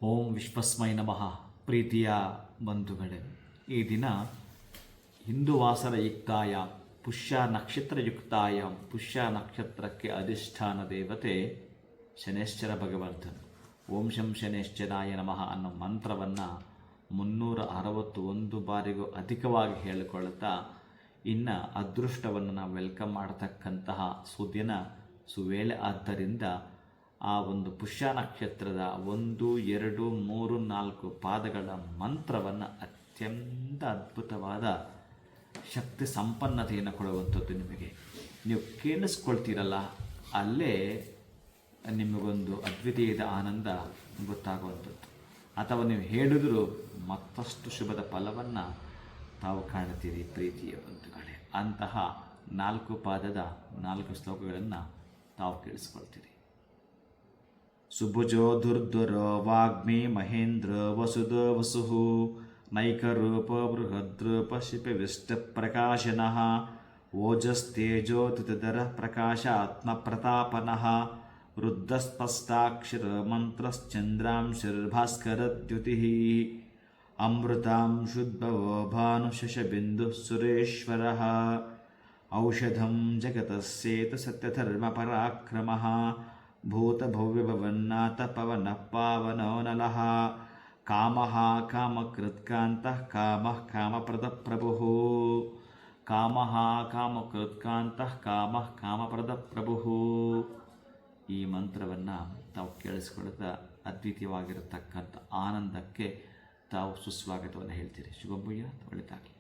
ಓಂ ವಿಶ್ವಸ್ಮೈ ನಮಃ. ಪ್ರೀತಿಯ ಬಂಧುಗಳೇ, ಈ ದಿನ ಹಿಂದುವಾಸರ ಯುಕ್ತಾಯ ಪುಷ್ಯ ನಕ್ಷತ್ರಯುಕ್ತಾಯ ಪುಷ್ಯ ನಕ್ಷತ್ರಕ್ಕೆ ಅಧಿಷ್ಠಾನ ದೇವತೆ ಶನೇಶ್ವರ ಭಗವಂತನು. ಓಂ ಶಂ ಶನೇಶ್ವರಾಯ ನಮಃ ಅನ್ನೋ ಮಂತ್ರವನ್ನು 361 ಬಾರಿಗೂ ಅಧಿಕವಾಗಿ ಹೇಳಿಕೊಳ್ಳುತ್ತಾ ಇನ್ನು ಅದೃಷ್ಟವನ್ನು ನಾವು ವೆಲ್ಕಮ್ ಮಾಡತಕ್ಕಂತಹ ಸುದಿನ ಸುವೇಳೆ. ಆದ್ದರಿಂದ ಆ ಒಂದು ಪುಷ್ಯ ನಕ್ಷತ್ರದ 1, 2, 3, 4 ಪಾದಗಳ ಮಂತ್ರವನ್ನು ಅತ್ಯಂತ ಅದ್ಭುತವಾದ ಶಕ್ತಿ ಸಂಪನ್ನತೆಯನ್ನು ಕೊಡುವಂಥದ್ದು. ನಿಮಗೆ ನೀವು ಕೇಳಿಸ್ಕೊಳ್ತೀರಲ್ಲ, ಅಲ್ಲೇ ನಿಮಗೊಂದು ಅದ್ವಿತೀಯದ ಆನಂದ ಗೊತ್ತಾಗುವಂಥದ್ದು. ಅಥವಾ ನೀವು ಹೇಳಿದರೂ ಮತ್ತಷ್ಟು ಶುಭದ ಫಲವನ್ನು ತಾವು ಕಾಣ್ತೀರಿ ಪ್ರೀತಿಯ ಬಂಧುಗಳೇ. ಅಂತಹ 4 ಪಾದದ 4 ಶ್ಲೋಕಗಳನ್ನು ತಾವು ಕೇಳಿಸ್ಕೊಳ್ತೀರಿ. ಸುಭುಜೋ ದುರ್ಧರೋ ವಾಗ್ಮಿ ಮಹೇಂದ್ರ ವಸುದೋ ವಸುಃ ನೈಕರೂಪ ಬೃಹದ್ರೂಪ ಶಿಪಿವಿಷ್ಟ ಪ್ರಕಾಶನಃ ಓಜಸ್ತೇಜೋ ತಿಥಿಧರ ಪ್ರಕಾಶ ಆತ್ಮಪ್ರತಾಪನಃ ವೃದ್ಧಸ್ಪಷ್ಟಾಕ್ಷರ ಮಂತ್ರಶ್ಚಂದ್ರಾಂಶಿರ್ಭಾಸ್ಕರದ್ಯುತಿಃ ಅಮೃತಾಂಶುದ್ಭವೋ ಭಾನುಶಶಬಿಂದು ಸುರೇಶ್ವರಃ ಔಷಧಂ ಜಗತಸ್ಯೇತು ಸತ್ಯಧರ್ಮಪರಾಕ್ರಮಃ ಭೂತಭವ್ಯಭವನ್ನಾಥ ಪವನಃ ಪಾವನೋ ನಲಃ ಕಾಮಃ ಕಾಮಕೃತ್ಕಾಂತಃ ಕಾಮಃ ಕಾಮಪ್ರದಪ್ರಭುಃ ಕಾಮಃ ಕಾಮಕೃತ್ಕಾಂತಃ ಕಾಮಃ ಕಾಮಪ್ರದಪ್ರಭುಃ. ಈ ಮಂತ್ರವನ್ನು ತಾವು ಕೇಳಿಸ್ಕೊಳ್ಳುತ್ತಾ ಅದ್ವಿತೀಯವಾಗಿರತಕ್ಕಂಥ ಆನಂದಕ್ಕೆ ತಾವು ಸುಸ್ವಾಗತವನ್ನು ಹೇಳ್ತೀರಿ. ಶುಭಭೂಯ, ಒಳಿತಾಗಲಿ.